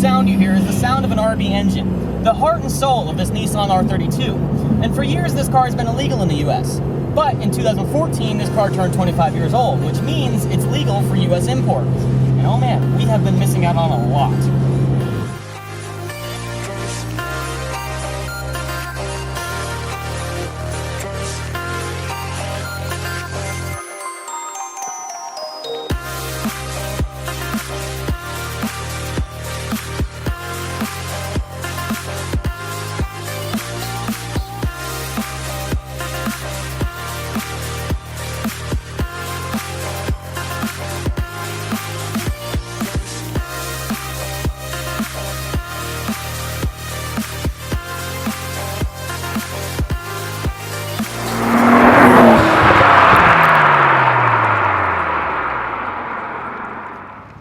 sound you hear is the sound of an RB engine, the heart and soul of this Nissan R32. And for years, this car has been illegal in the US. But in 2014, this car turned 25 years old, which means it's legal for US imports. And oh man, we have been missing out on a lot.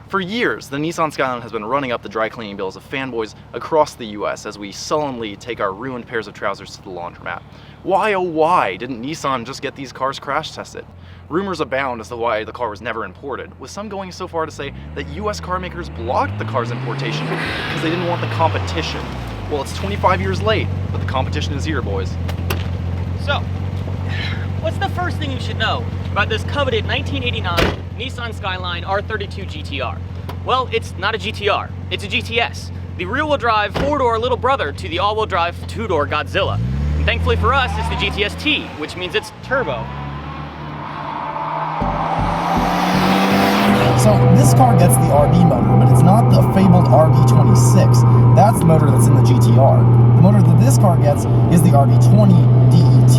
For years, the Nissan Skyline has been running up the dry cleaning bills of fanboys across the US as we sullenly take our ruined pairs of trousers to the laundromat. Why, oh why, didn't Nissan just get these cars crash tested? Rumors abound as to why the car was never imported, with some going so far to say that US car makers blocked the car's importation because they didn't want the competition. Well, it's 25 years late, but the competition is here, boys. So, what's the first thing you should know about this coveted 1989 Nissan Skyline R32 GTR? Well, it's not a GTR, it's a GTS. The rear-wheel drive, four-door little brother to the all-wheel drive, two-door Godzilla. And thankfully for us, it's the GTS-T, which means it's turbo. So this car gets the RB motor, but it's not the fabled RB26. That's the motor that's in the GTR. The motor that this car gets is the RB20 DET,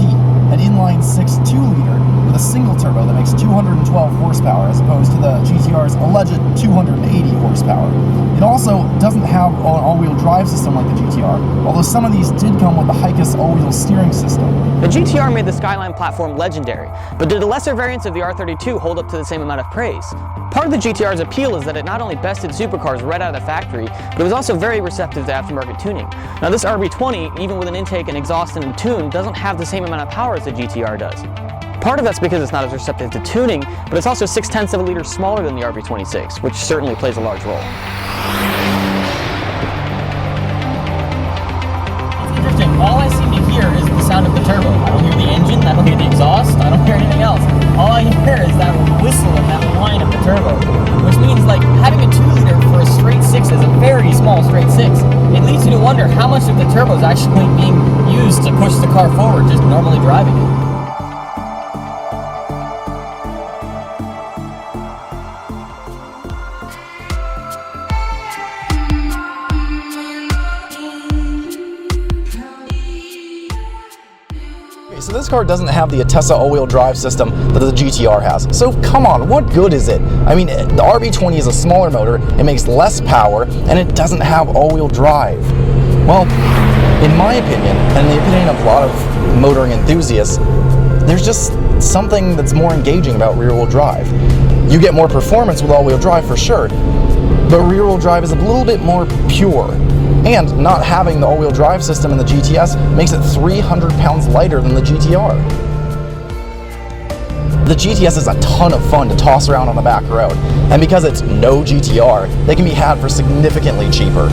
an inline 6.2-liter with a single turbo that makes 212 horsepower as opposed to the GTR's alleged 280 horsepower. It also doesn't have an all-wheel drive system like the GTR, although some of these did come with the Atlyss all-wheel steering system. The GTR made the Skyline platform legendary, but did the lesser variants of the R32 hold up to the same amount of praise? Part of the GTR's appeal is that it not only bested supercars right out of the factory, but it was also very receptive to aftermarket tuning. Now this RB20, even with an intake and exhaust and a tune, doesn't have the same amount of power as the GTR does. Part of that's because it's not as receptive to tuning, but it's also 0.6 of a liter smaller than the RB26, which certainly plays a large role. It's interesting, all I seem to hear is the sound of the turbo. I don't hear the engine, I don't hear the exhaust, I don't hear anything else. All I hear is that whistle and that whine of the turbo, which means like having a 2-liter for a straight 6 is a very small straight 6. It leads you to wonder how much of the turbo is actually being used to push the car forward, just normally driving it. So this car doesn't have the Atlyss all-wheel drive system that the GTR has. So come on, what good is it? I mean, the RB20 is a smaller motor, it makes less power, and it doesn't have all-wheel drive. Well, in my opinion, and the opinion of a lot of motoring enthusiasts, there's just something that's more engaging about rear-wheel drive. You get more performance with all-wheel drive for sure, but rear-wheel drive is a little bit more pure. And not having the all-wheel drive system in the GTS makes it 300 pounds lighter than the GTR. The GTS is a ton of fun to toss around on the back road, and because it's no GTR, they can be had for significantly cheaper.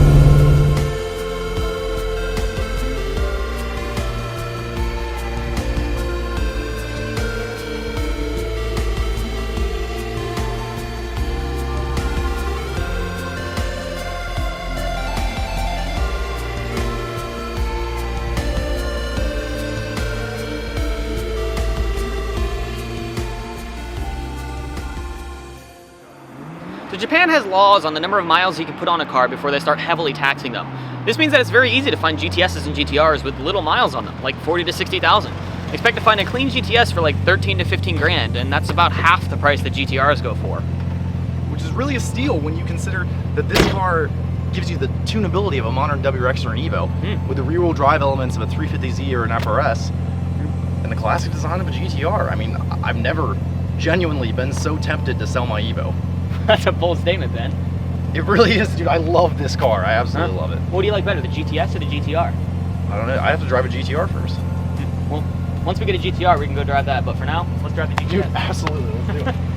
So Japan has laws on the number of miles you can put on a car before they start heavily taxing them. This means that it's very easy to find GTSs and GTRs with little miles on them, like 40 to 60,000. Expect to find a clean GTS for like 13 to 15 grand, and that's about half the price that GTRs go for. Which is really a steal when you consider that this car gives you the tunability of a modern WRX or an Evo, with the rear-wheel drive elements of a 350Z or an FRS, and the classic design of a GTR. I mean, I've never genuinely been so tempted to sell my Evo. That's a bold statement, then. It really is, dude. I love this car. I absolutely love it. What do you like better, the GTS or the GTR? I don't know. I have to drive a GTR first. Well, once we get a GTR, we can go drive that. But for now, let's drive the GTS. Dude, absolutely. Let's do it.